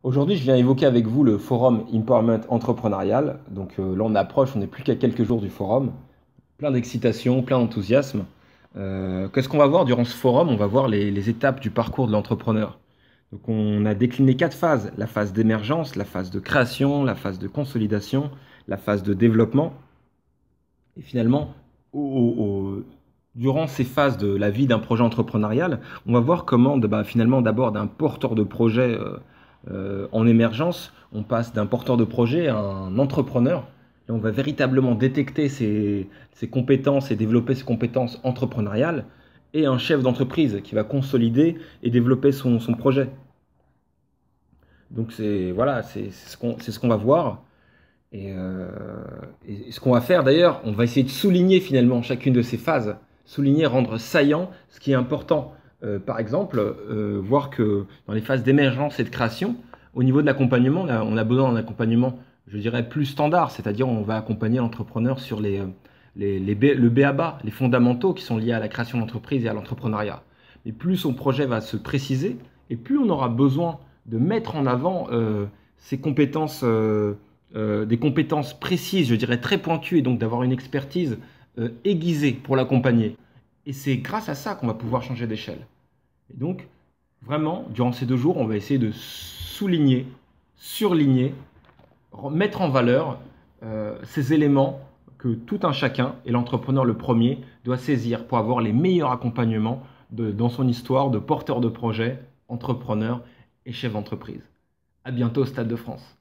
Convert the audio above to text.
Aujourd'hui, je viens évoquer avec vous le forum Empowerment entrepreneurial. Là, on approche, on n'est plus qu'à quelques jours du forum. Plein d'excitation, plein d'enthousiasme. Qu'est-ce qu'on va voir durant ce forum? On va voir les étapes du parcours de l'entrepreneur. Donc, on a décliné 4 phases. La phase d'émergence, la phase de création, la phase de consolidation, la phase de développement. Et finalement, durant ces phases de la vie d'un projet entrepreneurial, on va voir comment, finalement, d'abord d'un porteur de projet en émergence, on passe d'un porteur de projet à un entrepreneur. Et on va véritablement détecter ses compétences et développer ses compétences entrepreneuriales, et un chef d'entreprise qui va consolider et développer son projet. Donc voilà, c'est ce qu'on va voir. Et, euh, et ce qu'on va faire d'ailleurs, on va essayer de souligner finalement chacune de ces phases, souligner, rendre saillant ce qui est important. Par exemple, voir que dans les phases d'émergence et de création, au niveau de l'accompagnement, on a besoin d'un accompagnement, je dirais, plus standard, c'est-à-dire on va accompagner l'entrepreneur sur le b.a.-ba, les fondamentaux qui sont liés à la création d'entreprise et à l'entrepreneuriat. Mais plus son projet va se préciser, et plus on aura besoin de mettre en avant ses compétences des compétences précises, je dirais très pointues, et donc d'avoir une expertise aiguisée pour l'accompagner. Et c'est grâce à ça qu'on va pouvoir changer d'échelle. Et donc, vraiment, durant ces 2 jours, on va essayer de souligner, surligner, mettre en valeur ces éléments que tout un chacun, et l'entrepreneur le premier, doit saisir pour avoir les meilleurs accompagnements dans son histoire de porteur de projet, entrepreneur et chef d'entreprise. À bientôt au Stade de France.